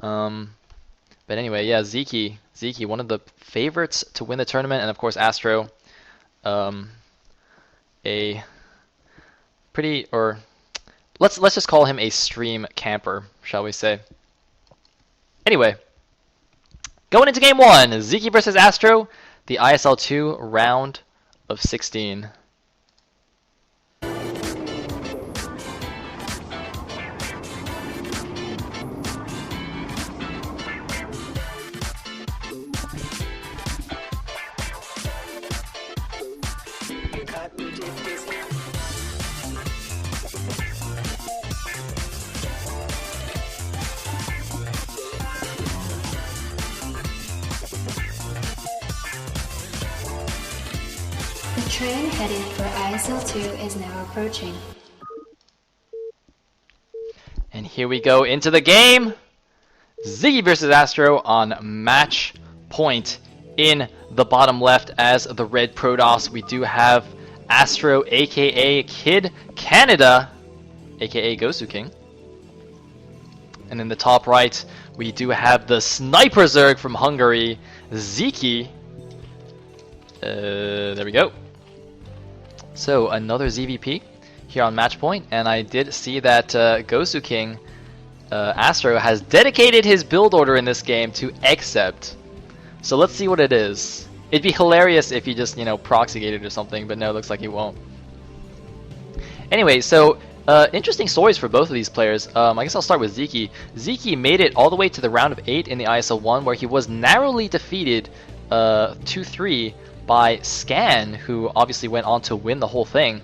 Um, but anyway, yeah, Sziky, one of the favorites to win the tournament, and of course AstrO, um, a pretty or let's just call him a stream camper, shall we say? Anyway, going into game one, Sziky versus AstrO, the ISL 2 round of 16. The train headed for ISL2 is now approaching. And here we go into the game. Sziky versus AstrO on match point in the bottom left as the red Protoss. We do have AstrO, aka Kid Canada, aka Gosu King. And in the top right, we do have the Sniper Zerg from Hungary, Sziky. There we go. So another ZVP here on match point, and I did see that Gosu King, AstrO, has dedicated his build order in this game to Accept. So let's see what it is. It'd be hilarious if he just, proxy gated or something, but no, it looks like he won't. Anyway, so interesting stories for both of these players. I guess I'll start with Sziky. Sziky made it all the way to the round of 8 in the ISL1, where he was narrowly defeated 2-3 by Scan, who obviously went on to win the whole thing.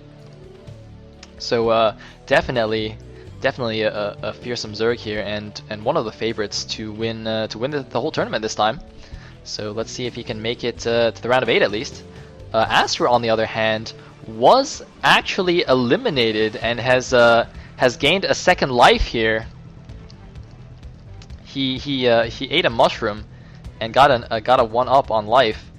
So definitely a fearsome Zerg here, and one of the favorites to win the whole tournament this time. So let's see if he can make it to the round of 8 at least. AstrO, on the other hand, was actually eliminated and has gained a second life here. He ate a mushroom and got a 1-up on life.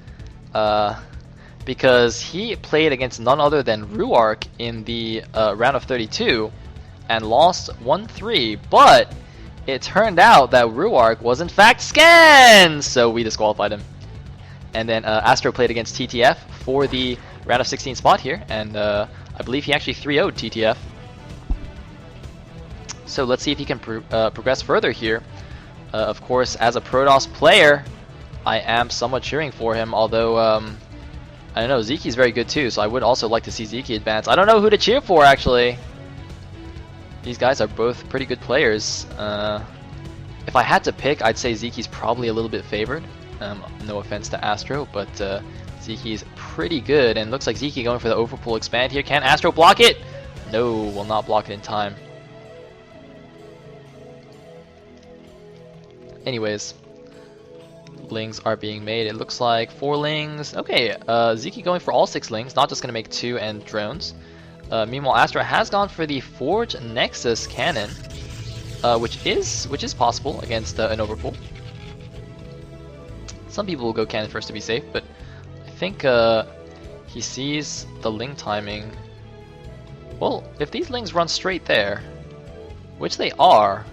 Because he played against none other than Ruark in the round of 32 and lost 1-3, but it turned out that Ruark was in fact Scan, so we disqualified him. And then AstrO played against TTF for the round of 16 spot here, and I believe he actually 3-0'd TTF. So let's see if he can progress further here. Of course, as a Protoss player, I am somewhat cheering for him, although, I don't know, Sziky's very good too, so I would also like to see Sziky advance. I don't know who to cheer for, actually. These guys are both pretty good players. If I had to pick, I'd say Sziky's probably a little bit favored. No offense to AstrO, but Sziky's pretty good, and looks like Sziky going for the overpool expand here. Can AstrO block it? No, will not block it in time. Anyways, lings are being made. It looks like 4 lings. Okay, Sziky going for all 6 lings, not just going to make 2 and drones. Meanwhile, AstrO has gone for the Forge Nexus cannon, which is possible against an overpool. Some people will go cannon first to be safe, but I think he sees the ling timing. Well, if these lings run straight there, which they are,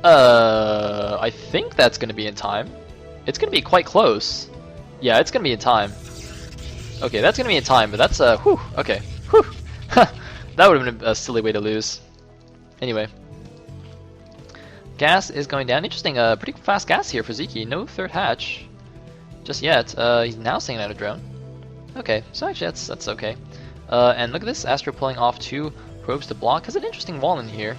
I think that's going to be in time. It's going to be quite close. Yeah, it's going to be in time. Okay, that's going to be in time, but that's, whew, okay. Whew. That would have been a silly way to lose. Anyway. Gas is going down. Interesting, pretty fast gas here for Sziky. No third hatch just yet. He's now sending out a drone. Okay, so actually that's okay. And look at this, AstrO pulling off 2 probes to block. Has an interesting wall in here.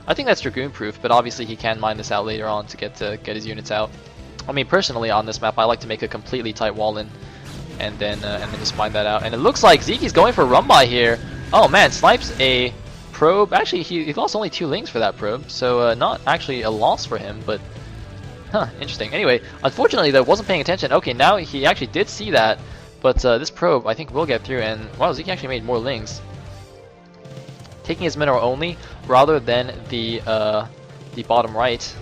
I think that's Dragoon proof, but obviously he can mine this out later on to get his units out. I mean, personally on this map, I like to make a completely tight wall in, and then just mine that out. And it looks like Sziky's going for run by here. Oh man, snipes a probe. Actually, he lost only 2 lings for that probe, so not actually a loss for him, but interesting. Anyway, unfortunately, though, wasn't paying attention. Okay, now he actually did see that, but this probe I think will get through. And wow, Sziky actually made more lings, taking his mineral only rather than the bottom right.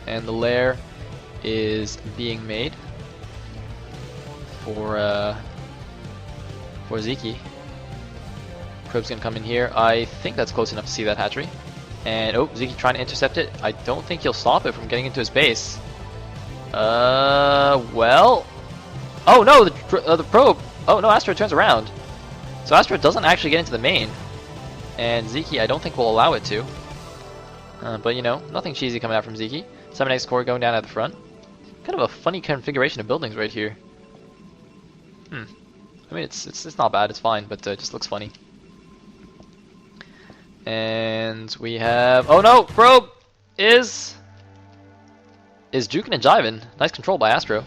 And the lair is being made for Sziky. Probe's gonna come in here. I think that's close enough to see that hatchery. And oh, Sziky trying to intercept it. I don't think he'll stop it from getting into his base. Well. Oh no, the probe. Oh no, AstrO turns around. So AstrO doesn't actually get into the main. And Sziky, I don't think will allow it to. But you know, nothing cheesy coming out from Sziky. 7x core going down at the front. Kind of a funny configuration of buildings right here. I mean, it's not bad, it's fine, but it just looks funny. And we have, oh no, probe is juking and jiving. Nice control by AstrO.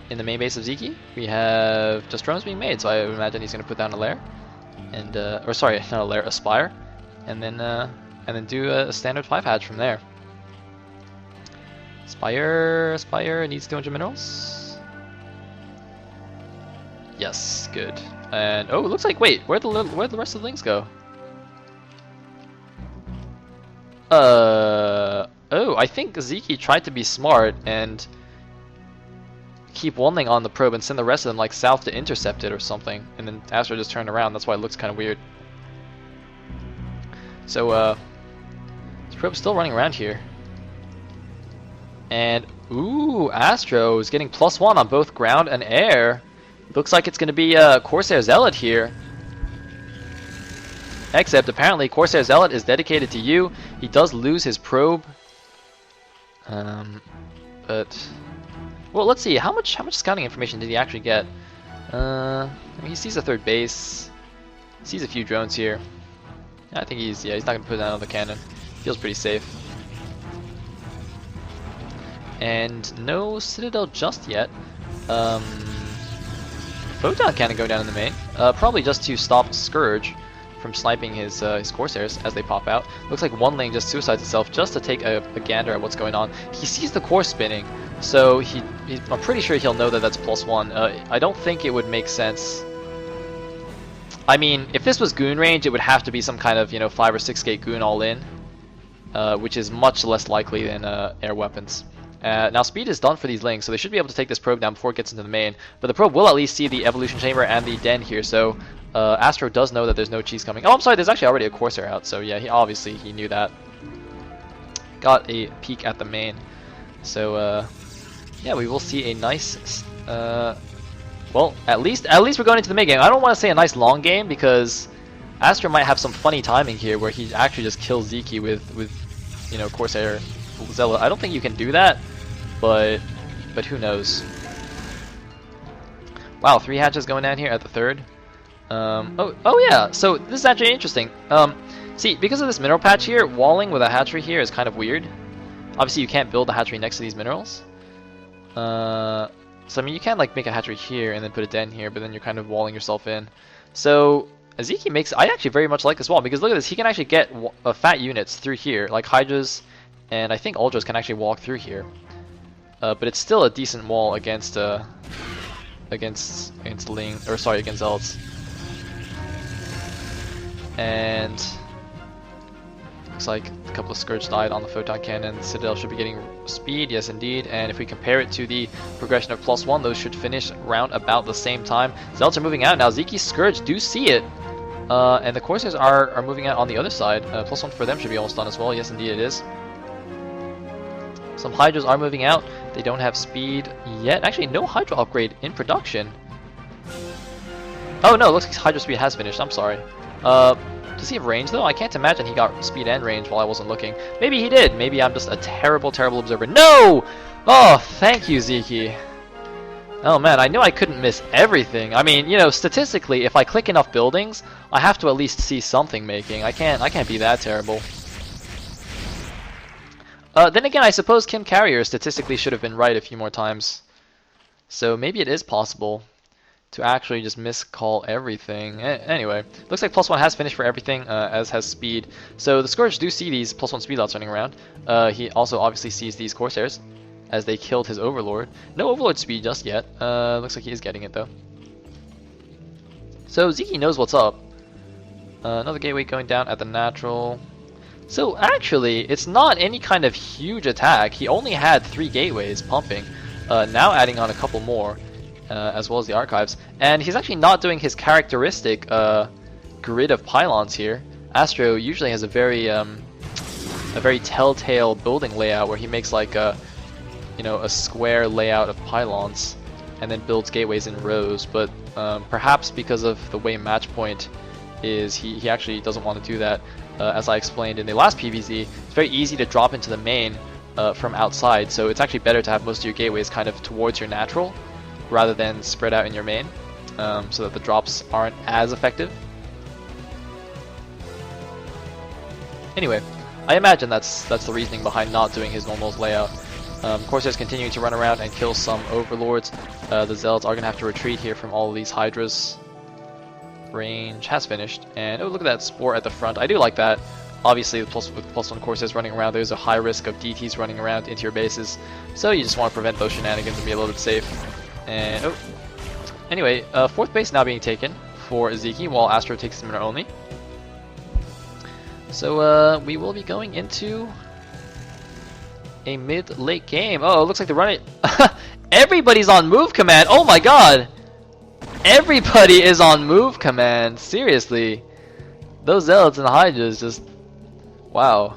In the main base of Sziky, we have just drones being made, so I would imagine he's going to put down a lair, and or sorry, not a lair, a spire, and then do a standard 5 hatch from there. Spire needs 200 minerals. Yes, good. And oh, it looks like, wait, where'd the rest of the links go? Oh, I think Sziky tried to be smart and keep one link on the probe and send the rest of them like south to intercept it or something, and then AstrO just turned around. That's why it looks kind of weird. So this probe's still running around here, and ooh, AstrO is getting +1 on both ground and air. Looks like it's going to be Corsair Zealot here. Except apparently Corsair Zealot is dedicated to you. He does lose his probe. But well, let's see. How much scouting information did he actually get? I mean, he sees a third base. Sees a few drones here. I think he's not going to put down another cannon. Feels pretty safe. And no Citadel just yet. Photon cannon going down in the main, probably just to stop Scourge from sniping his Corsairs as they pop out. Looks like one lane just suicides itself just to take a gander at what's going on. He sees the core spinning, so I'm pretty sure he'll know that that's +1. I don't think it would make sense. I mean, if this was goon range, it would have to be some kind of 5 or 6 gate goon all in, which is much less likely than air weapons. Now speed is done for these links, so they should be able to take this probe down before it gets into the main. But the probe will at least see the evolution chamber and the den here, so AstrO does know that there's no cheese coming. Oh, I'm sorry, there's actually already a Corsair out, so yeah, he knew that. Got a peek at the main. So yeah, we will see a nice well, at least we're going into the mid game. I don't want to say a nice long game because AstrO might have some funny timing here where he actually just kills Sziky with Corsair Zealot. I don't think you can do that, but who knows. Wow, 3 hatches going down here at the third. Oh yeah, so this is actually interesting. See, because of this mineral patch here, walling with a hatchery here is kind of weird. Obviously you can't build a hatchery next to these minerals. So I mean, you can like make a hatchery here and then put a den here, but then you're kind of walling yourself in. So Sziky makes, I actually very much like this wall because look at this, he can actually get fat units through here, like Hydras, and I think Ultras can actually walk through here. But it's still a decent wall against Ling, or sorry, against Zealots. And looks like a couple of Scourge died on the Photon Cannon. Citadel should be getting speed, yes indeed. And if we compare it to the progression of +1, those should finish round about the same time. Zealots are moving out now. Sziky's Scourge do see it. And the Corsairs are moving out on the other side. +1 for them should be almost done as well. Yes indeed it is. Some Hydras are moving out. They don't have speed yet. Actually, no Hydra upgrade in production. Oh no, looks like Hydra speed has finished. I'm sorry. Does he have range though? I can't imagine he got speed and range while I wasn't looking. Maybe he did. Maybe I'm just a terrible observer. No! Oh, thank you, Sziky. Oh man, I knew I couldn't miss everything. I mean, statistically, if I click enough buildings, I have to at least see something making. I can't be that terrible. Then again, I suppose Kim Carrier statistically should have been right a few more times. So maybe it is possible to actually just miscall everything. Anyway, looks like +1 has finished for everything, as has speed. So the Scourge do see these +1 speed lots running around. He also obviously sees these Corsairs, as they killed his Overlord. No Overlord speed just yet. Looks like he is getting it though. So Sziky knows what's up. Another gateway going down at the natural. So actually, it's not any kind of huge attack. He only had 3 gateways pumping. Now adding on a couple more. as well as the archives. And he's actually not doing his characteristic grid of pylons here. AstrO usually has a very telltale building layout where he makes like a square layout of pylons and then builds gateways in rows. But perhaps because of the way Matchpoint is, he actually doesn't want to do that. As I explained in the last PVZ, it's very easy to drop into the main from outside, so it's actually better to have most of your gateways kind of towards your natural rather than spread out in your main, so that the drops aren't as effective. Anyway, I imagine that's the reasoning behind not doing his normal layout. Corsairs continuing to run around and kill some overlords. The Zealots are going to have to retreat here from all of these Hydras. Range has finished, and oh, look at that Spore at the front. I do like that. Obviously, with +1 Corsairs running around, there's a high risk of DTs running around into your bases, so you just want to prevent those shenanigans and be a little bit safe. And oh, anyway, 4th base now being taken for Sziky, while AstrO takes the minute only. So we will be going into a mid-late game. Oh, it looks like they're running. Everybody's on move command. Oh my god. Everybody is on move command. Seriously. Those Zealots and the Hydras just... Wow.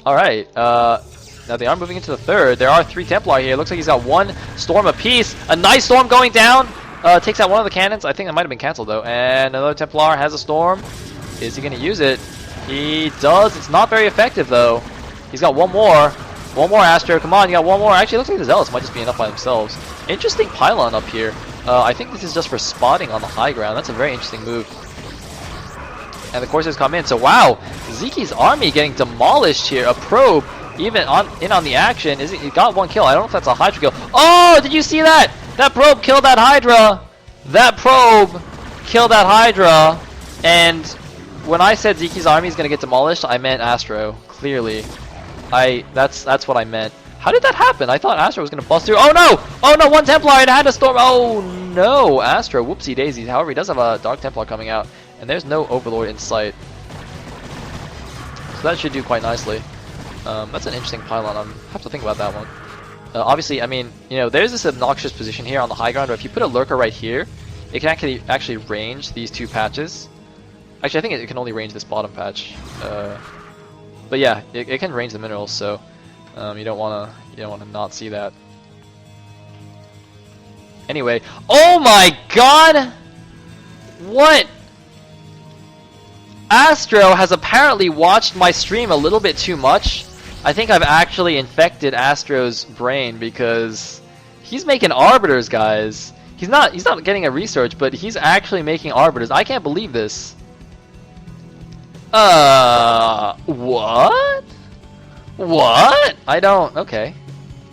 Alright. Now they are moving into the 3rd. There are 3 Templar here. Looks like he's got 1 Storm apiece. A nice Storm going down. Takes out one of the cannons. I think that might have been cancelled though. And another Templar has a Storm. Is he going to use it? He does. It's not very effective though. He's got 1 more. 1 more AstrO. Come on, you got 1 more. Actually, it looks like the Zealots might just be enough by themselves. Interesting pylon up here. I think this is just for spotting on the high ground. That's a very interesting move. And the Corsairs come in. So wow, Sziky's army getting demolished here. A probe even on the action. He got 1 kill. I don't know if that's a Hydra kill. Oh, did you see that? That probe killed that Hydra. That probe killed that Hydra. And when I said Sziky's army is going to get demolished, I meant AstrO. Clearly, that's what I meant. How did that happen? I thought AstrO was going to bust through. Oh no! Oh no! 1 Templar and it had a Storm. Oh no! AstrO, whoopsie daisies. However, he does have a Dark Templar coming out, and there's no Overlord in sight. So that should do quite nicely. That's an interesting pylon. I have to think about that one. Obviously, I mean, there's this obnoxious position here on the high ground, but if you put a Lurker right here, it can actually range these 2 patches. Actually, I think it can only range this bottom patch. But yeah, it can range the minerals, so you don't wanna not see that. Anyway, oh my god! What? AstrO has apparently watched my stream a little bit too much. I think I've actually infected AstrO's brain because he's making arbiters, guys. He's not getting a research, but he's actually making arbiters. I can't believe this. What? What? I don't... Okay.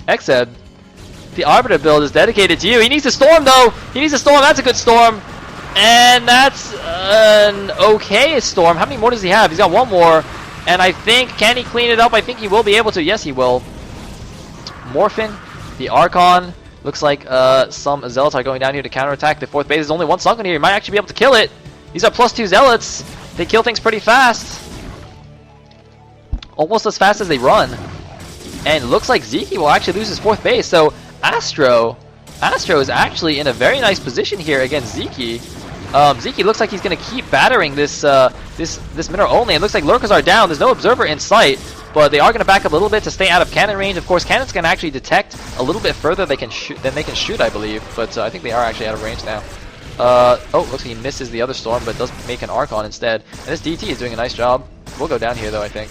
Exeb, the Arbiter build is dedicated to you. He needs a Storm, though! He needs a Storm. That's a good Storm. And that's an okay Storm. How many more does he have? He's got 1 more. And I think... Can he clean it up? I think he will be able to. Yes, he will. Morphin, the Archon. Looks like some Zealots are going down here to counterattack. The 4th base is only 1 sunken here. He might actually be able to kill it. These are +2 Zealots. They kill things pretty fast. Almost as fast as they run. And it looks like Sziky will actually lose his 4th base. So AstrO is actually in a very nice position here against Sziky. Sziky looks like he's going to keep battering this this mineral only. It looks like Lurkers are down. There's no observer in sight, but they are going to back up a little bit to stay out of cannon range. Of course, cannons can actually detect a little bit further than they can shoot, I believe. But I think they are actually out of range now. Oh, looks like he misses the other Storm, but does make an Archon instead. And this DT is doing a nice job. We'll go down here, though, I think.